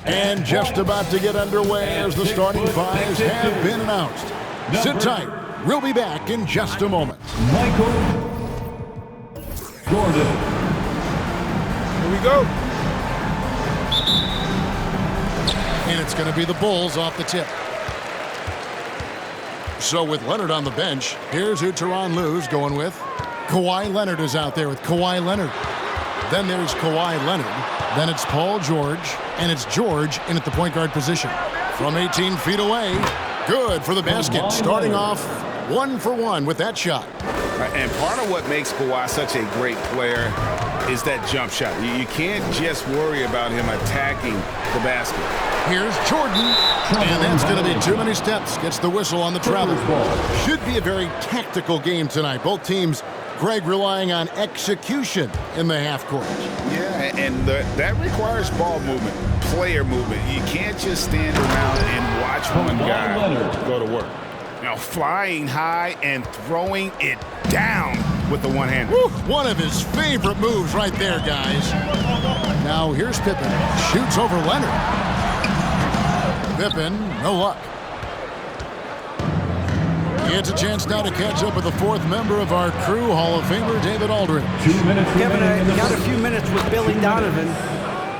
And just about to get underway as the starting fives have been announced. Sit tight. We'll be back in just a moment. Michael Jordan. Here we go. And it's going to be the Bulls off the tip. So with Leonard on the bench, here's who Tyronn Lue's going with. Kawhi Leonard is out there with Kawhi Leonard. Then there's Kawhi Leonard. Then it's Paul George, and it's George in at the point guard position. From 18 feet away, good for the basket. Starting off 1 for 1 with that shot. And part of what makes Kawhi such a great player is that jump shot. You can't just worry about him attacking the basket. Here's Jordan, and that's going to be too many steps. Gets the whistle on the travel. Should be a very tactical game tonight. Both teams, Greg, relying on execution in the half court. Yeah, and that requires ball movement, player movement. You can't just stand around and watch one guy go to work. You know, flying high and throwing it down with the one hand. One of his favorite moves right there, guys. Now here's Pippen. Shoots over Leonard. Pippen, no luck. It's a chance now to catch up with the fourth member of our crew, Hall of Famer David Aldridge. 2 minutes. Kevin, I got a few minutes with Billy Donovan.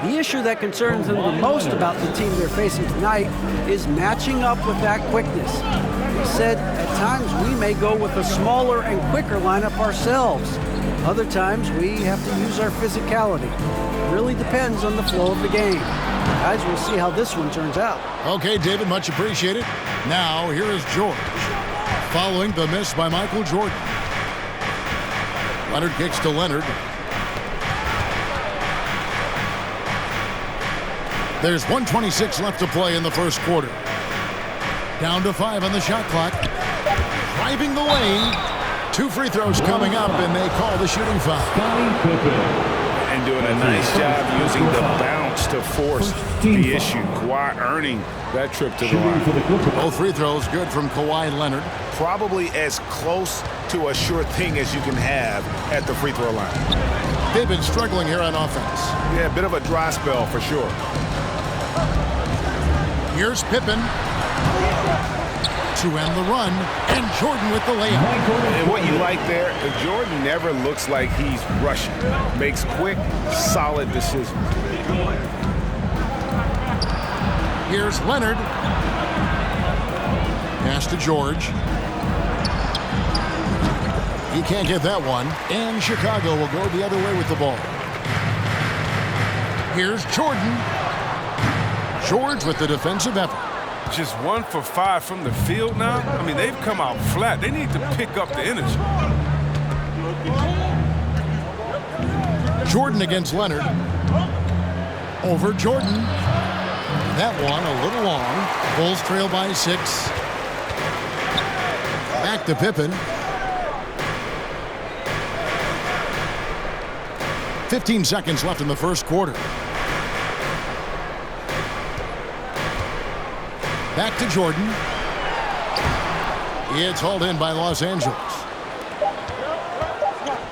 The issue that concerns him the most about the team they're facing tonight is matching up with that quickness. He said, at times we may go with a smaller and quicker lineup ourselves. Other times we have to use our physicality. It really depends on the flow of the game. Guys, we'll see how this one turns out. Okay, David, much appreciated. Now, here is George. Following the miss by Michael Jordan. Leonard kicks to Leonard. There's 1:26 left to play in the first quarter. Down to 5 on the shot clock. Driving the lane. 2 free throws coming up, and they call the shooting foul. And doing a nice job using the bounce to force the issue. Kawhi earning that trip to the line. Both free throws good from Kawhi Leonard. Probably as close to a sure thing as you can have at the free throw line. They've been struggling here on offense. Yeah, a bit of a dry spell for sure. Here's Pippen to end the run, and Jordan with the layup. And what you like there, Jordan never looks like he's rushing. Makes quick, solid decisions. Here's Leonard. Pass to George. He can't get that one, and Chicago will go the other way with the ball. Here's Jordan. George with the defensive effort. Just 1 for 5 from the field now. I mean, they've come out flat. They need to pick up the energy. Jordan against Leonard. Over Jordan. That one a little long. Bulls trail by 6. Back to Pippen. 15 seconds left in the first quarter. Back to Jordan. It's hauled in by Los Angeles.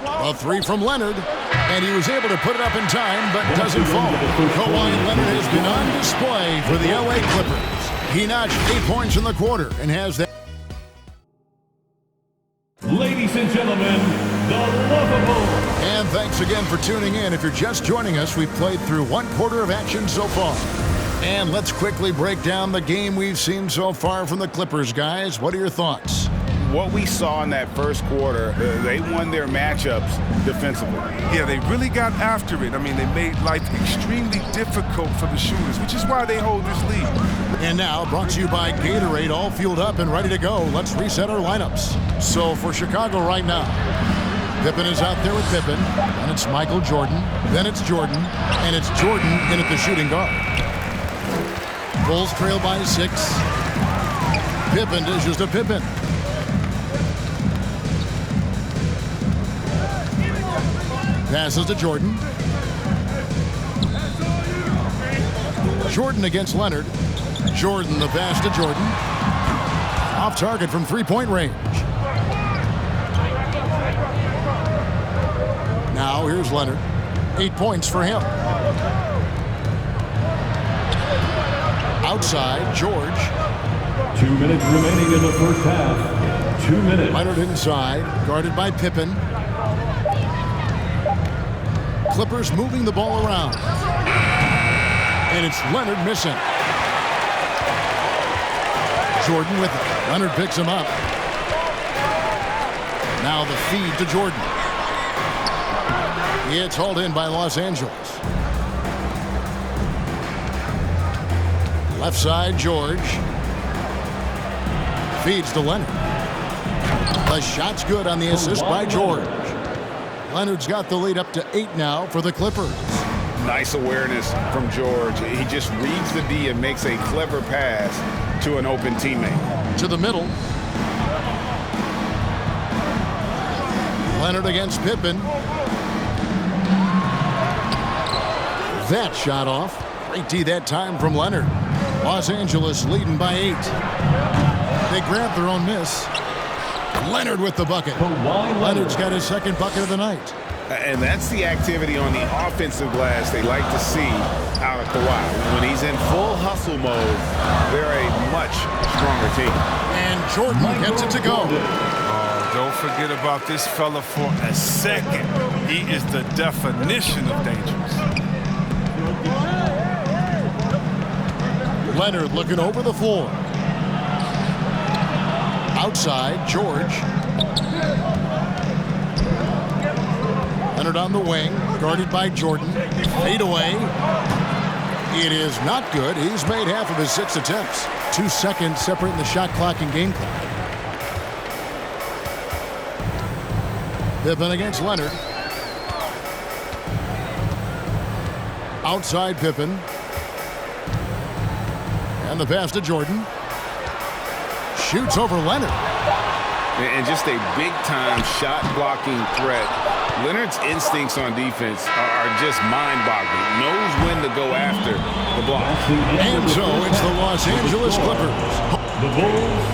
A 3 from Leonard, and he was able to put it up in time, but doesn't fall. Kawhi Leonard has been on display for the LA Clippers. He notched 8 points in the quarter and has that. Ladies and gentlemen, the lovable. And thanks again for tuning in. If you're just joining us, we've played through 1 quarter of action so far. And let's quickly break down the game we've seen so far from the Clippers, guys. What are your thoughts? What we saw in that first quarter, they won their matchups defensively. Yeah, they really got after it. I mean, they made life extremely difficult for the shooters, which is why they hold this lead. And now, brought to you by Gatorade, all fueled up and ready to go. Let's reset our lineups. So for Chicago right now, Pippen is out there with Pippen, and it's Michael Jordan, then it's Jordan, and it's Jordan in at the shooting guard. Bulls trail by 6. Pippen dishes to Pippen. Passes to Jordan. Jordan against Leonard. Jordan the pass to Jordan. Off target from three-point range. Now here's Leonard. 8 points for him. Outside, George. 2 minutes remaining in the first half. 2 minutes. Leonard inside, guarded by Pippen. Clippers moving the ball around. And it's Leonard missing. Jordan with it. Leonard picks him up. Now the feed to Jordan. It's hauled in by Los Angeles. Left side, George. Feeds to Leonard. The shot's good on the assist by George. Leonard's got the lead up to 8 now for the Clippers. Nice awareness from George. He just reads the D and makes a clever pass to an open teammate. To the middle. Leonard against Pippen. That shot off. Great D that time from Leonard. Los Angeles leading by 8. They grab their own miss. Leonard with the bucket. Leonard's got his second bucket of the night. And that's the activity on the offensive glass they like to see out of Kawhi. When he's in full hustle mode, they're a much stronger team. And Jordan gets it to go. Don't forget about this fella for a second. He is the definition of dangerous. Leonard looking over the floor. Outside, George. Leonard on the wing, guarded by Jordan. Fade away. It is not good. He's made half of his 6 attempts. 2 seconds separating the shot clock and game clock. Pippen against Leonard. Outside Pippen. And the pass to Jordan. Shoots over Leonard. And just a big-time shot-blocking threat. Leonard's instincts on defense are just mind-boggling. Knows when to go after the block. And so it's the Los Angeles Clippers. The Bulls.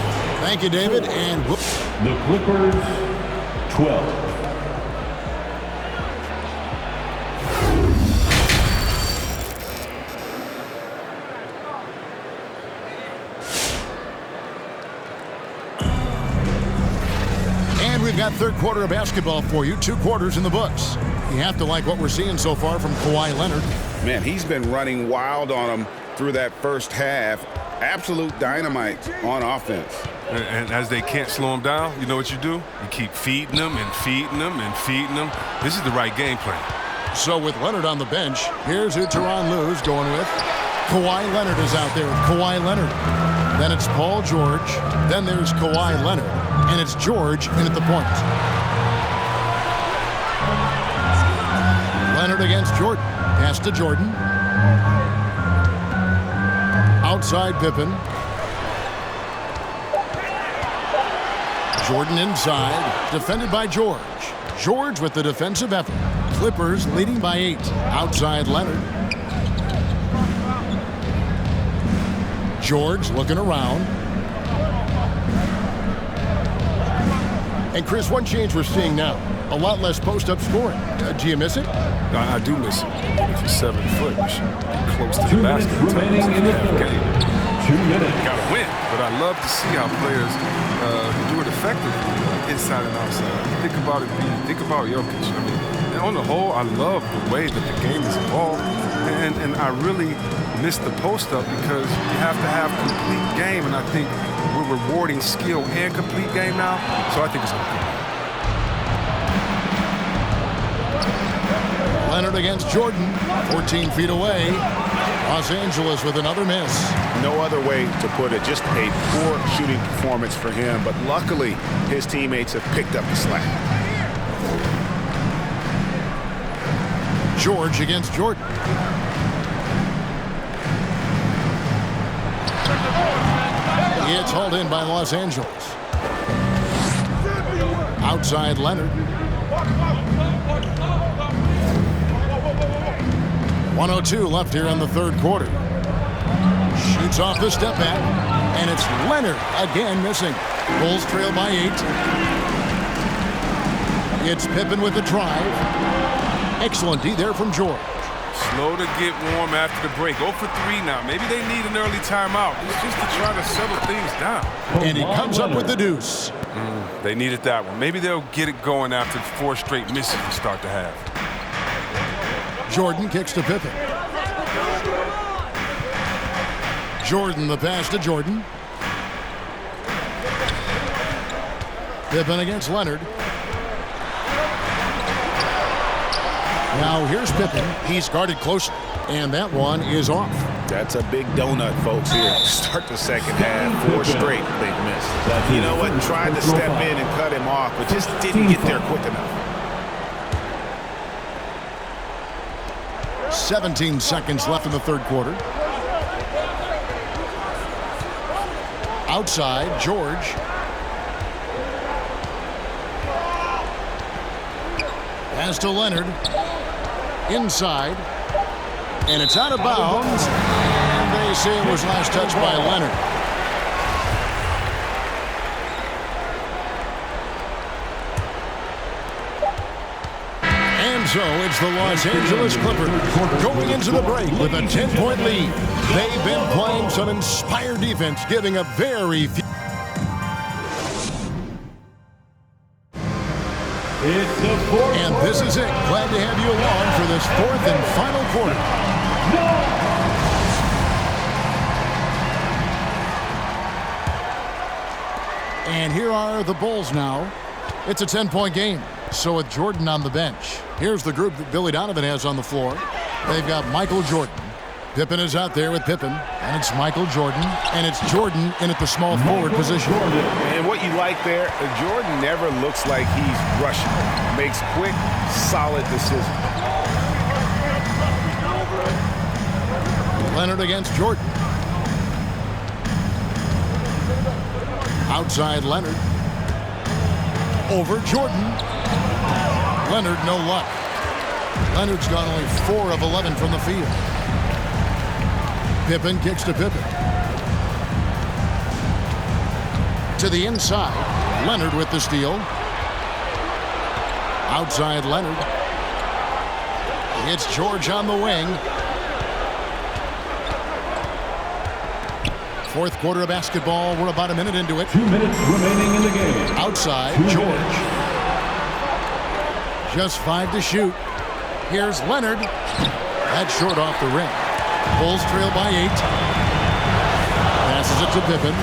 Thank you, David. And The Clippers, 12. we've got third quarter of basketball for you. 2 quarters in the books. You have to like what we're seeing so far from Kawhi Leonard. Man, he's been running wild on him through that first half. Absolute dynamite on offense. And as they can't slow him down, you know what you do? You keep feeding them and feeding them and feeding them. This is the right game plan. So with Leonard on the bench, here's who Tyronn Lue's going with. Kawhi Leonard is out there with Kawhi Leonard. Then it's Paul George. Then there's Kawhi Leonard. And it's George in at the point. Leonard against Jordan. Pass to Jordan. Outside Pippen. Jordan inside. Defended by George. George with the defensive effort. Clippers leading by 8. Outside Leonard. George looking around. And Chris, one change we're seeing now. A lot less post-up scoring. Do you miss it? I do miss it. If you're 7 foot, you should be close to 2 the minutes basket. remaining in the third. 2 minutes. Got to win. But I love to see how players do it effectively, inside and outside. Think about it. Think about Jokic. I mean, on the whole, I love the way that the game is evolved. And I really miss the post-up because you have to have complete game. And I think we're rewarding skill and complete game now. So I think it's okay. Leonard against Jordan, 14 feet away. Los Angeles with another miss. No other way to put it. Just a poor shooting performance for him. But luckily, his teammates have picked up the slack. George against Jordan. It's hauled in by Los Angeles. Outside Leonard. 1:02 left here in the third quarter. Shoots off the step back, and it's Leonard again missing. Bulls trail by 8. It's Pippen with the drive. Excellent D there from George. Slow to get warm after the break. 0 for 3 now. Maybe they need an early timeout. It's just to try to settle things down. And he comes up with the deuce. They needed that one. Maybe they'll get it going after 4 straight misses to start the half. Jordan kicks to Pippen. Jordan, the pass to Jordan. Pippen against Leonard. Now here's Pippen. He's guarded close, and that one is off. That's a big donut, folks, here. Start the second half, 4 straight they've missed. You know what? Tried to step in and cut him off, but just didn't get there quick enough. 17 seconds left in the third quarter. Outside, George. Pass to Leonard. Inside. And it's out of bounds. And they say it was last touched by Leonard. And so it's the Los Angeles Clippers going into the break with a 10-point lead. They've been playing some inspired defense, giving up very few. And this is it. Glad to have you along for this 4th and final quarter. And here are the Bulls now. It's a 10-point game. So with Jordan on the bench, here's the group that Billy Donovan has on the floor. They've got Michael Jordan. Pippen is out there with Pippen, and it's Michael Jordan, and it's Jordan in at the small forward position. And what you like there, Jordan never looks like he's rushing. Makes quick, solid decisions. Leonard against Jordan. Outside Leonard. Over Jordan. Leonard, no luck. Leonard's gone only 4 of 11 from the field. Pippen kicks to Pippen. To the inside. Leonard with the steal. Outside Leonard. It's George on the wing. Fourth quarter of basketball. We're about a minute into it. 2 minutes remaining in the game. Outside, George. Just 5 to shoot. Here's Leonard. That's short off the rim. Bulls trail by 8. Passes it to Pippen.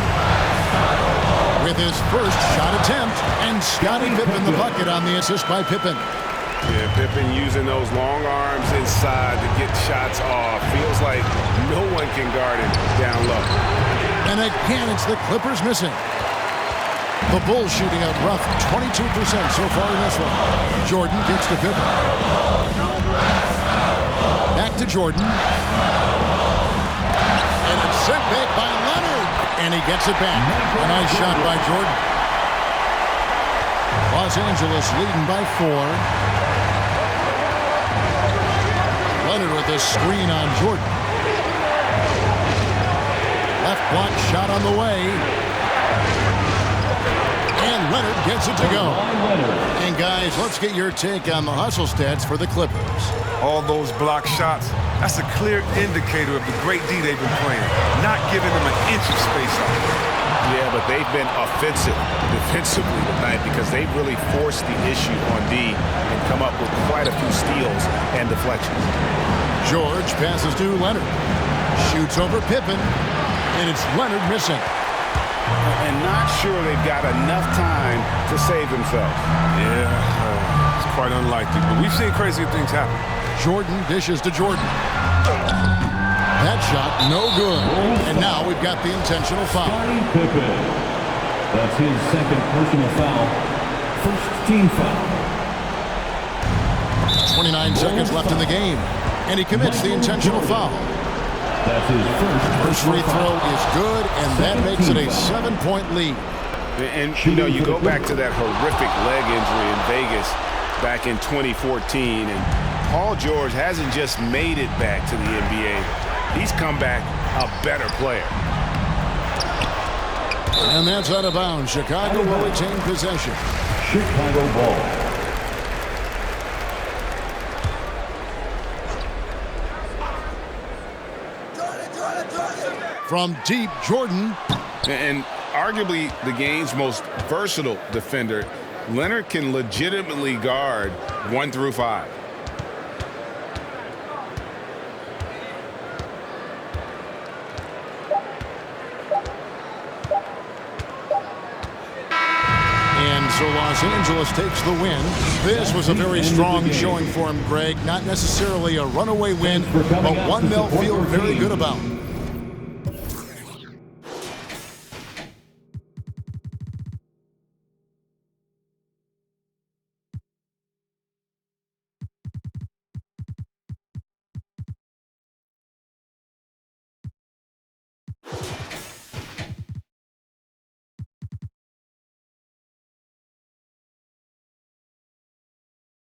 With his first shot attempt. And Scottie Pippen the bucket on the assist by Pippen. Yeah, Pippen using those long arms inside to get shots off. Feels like no one can guard him down low. And again, it's the Clippers missing. The Bulls shooting a rough 22% so far in this one. Jordan gets to Pippen. Back to Jordan. And it's sent back by Leonard. And he gets it back. A nice shot by Jordan. Los Angeles leading by 4. Leonard with a screen on Jordan. Left block shot on the way. And Leonard gets it to go. And guys, let's get your take on the hustle stats for the Clippers. All those block shots, that's a clear indicator of the great D they've been playing. Not giving them an inch of space out there. Yeah, but they've been offensive defensively tonight because they've really forced the issue on D and come up with quite a few steals and deflections. George passes to Leonard. Shoots over Pippen. And it's Leonard missing. And not sure they've got enough time to save themselves. Yeah, it's quite unlikely, but we've seen crazier things happen. Jordan dishes to Jordan. That shot, no good. And now we've got the intentional foul. Pippen. That's his second personal foul. First team foul. 29 seconds left in the game. And he commits the intentional foul. That's his First free throw is good, and that makes it a 7-point lead. And, you know, you go back to that horrific leg injury in Vegas back in 2014, and Paul George hasn't just made it back to the NBA. He's come back a better player. And that's out of bounds. Chicago will retain possession. Chicago ball. From deep, Jordan. And arguably the game's most versatile defender, Leonard can legitimately guard 1 through 5. And so Los Angeles takes the win. This was a very strong showing for him, Greg. Not necessarily a runaway win, but one they'll feel very good about.